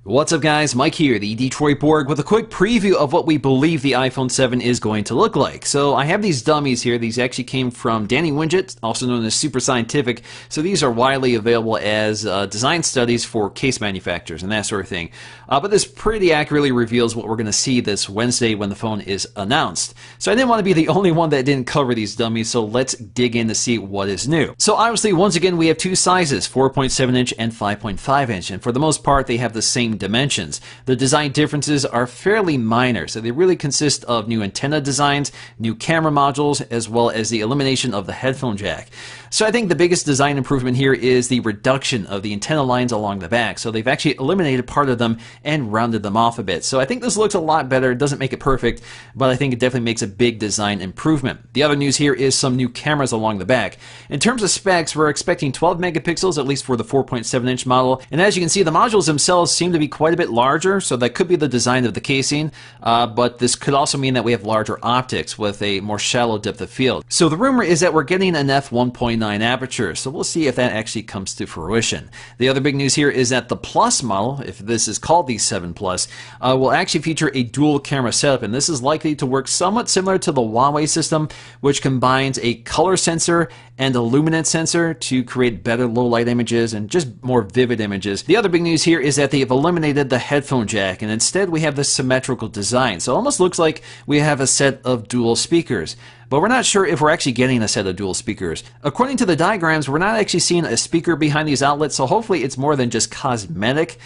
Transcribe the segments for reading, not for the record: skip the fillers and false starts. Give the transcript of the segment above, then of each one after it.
What's up guys, Mike here, the Detroit Borg, with a quick preview of what we believe the iPhone 7 is going to look like. So I have these dummies here. These actually came from Danny Winget, also known as Super Scientific. So these are widely available as design studies for case manufacturers and that sort of thing. But this pretty accurately reveals what we're going to see this Wednesday when the phone is announced. So I didn't want to be the only one that didn't cover these dummies, so let's dig in to see what is new. So obviously, once again, we have two sizes, 4.7 inch and 5.5 inch, and for the most part, they have the same dimensions. The design differences are fairly minor, so they really consist of new antenna designs, new camera modules, as well as the elimination of the headphone jack. So I think the biggest design improvement here is the reduction of the antenna lines along the back. So they've actually eliminated part of them and rounded them off a bit. So I think this looks a lot better. It doesn't make it perfect, but I think it definitely makes a big design improvement. The other news here is some new cameras along the back. In terms of specs, we're expecting 12 megapixels, at least for the 4.7 inch model. And as you can see, the modules themselves seem to be quite a bit larger, so that could be the design of the casing, but this could also mean that we have larger optics with a more shallow depth of field. So the rumor is that we're getting an f1.9 aperture, so we'll see if that actually comes to fruition. The other big news here is that the Plus model, if this is called the 7 Plus, will actually feature a dual camera setup, and this is likely to work somewhat similar to the Huawei system, which combines a color sensor and a luminance sensor to create better low light images and just more vivid images. The other big news here is that they've eliminated the headphone jack, and instead we have this symmetrical design. So it almost looks like we have a set of dual speakers. But we're not sure if we're actually getting a set of dual speakers. According to the diagrams, we're not actually seeing a speaker behind these outlets, so hopefully it's more than just cosmetic,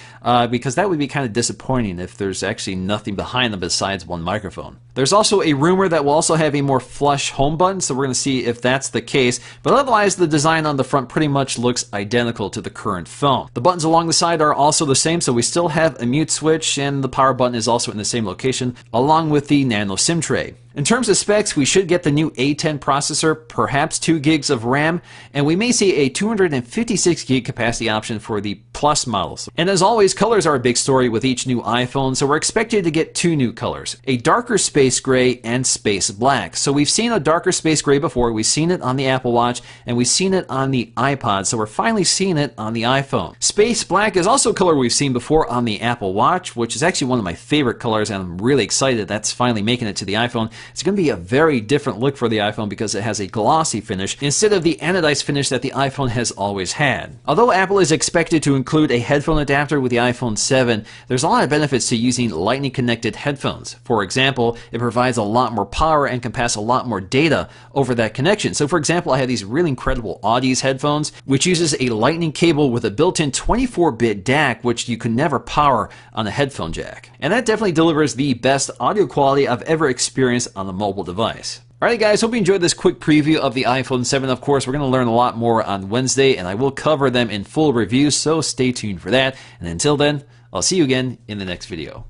because that would be kind of disappointing if there's actually nothing behind them besides one microphone. There's also a rumor that we'll also have a more flush home button, so we're going to see if that's the case. But otherwise, the design on the front pretty much looks identical to the current phone. The buttons along the side are also the same, so we still have a mute switch, and the power button is also in the same location, along with the nano SIM tray. In terms of specs, we should get the new A10 processor, perhaps 2 gigs of RAM, and we may see a 256 gig capacity option for the Plus models. And as always, colors are a big story with each new iPhone, so we're expected to get 2 new colors, a darker space gray and space black. So we've seen a darker space gray before, we've seen it on the Apple Watch, and we've seen it on the iPod, so we're finally seeing it on the iPhone. Space black is also a color we've seen before on the Apple Watch, which is actually one of my favorite colors, and I'm really excited that's finally making it to the iPhone. It's going to be a very different look for the iPhone because it has a glossy finish instead of the anodized finish that the iPhone has always had. Although Apple is expected to include a headphone adapter with the iPhone 7, there's a lot of benefits to using lightning connected headphones. For example, it provides a lot more power and can pass a lot more data over that connection. So for example, I have these really incredible Audis headphones, which uses a lightning cable with a built-in 24-bit DAC, which you can never power on a headphone jack. And that definitely delivers the best audio quality I've ever experienced on a mobile device. Alright guys, hope you enjoyed this quick preview of the iPhone 7. Of course, we're going to learn a lot more on Wednesday, and I will cover them in full review, so stay tuned for that. And until then, I'll see you again in the next video.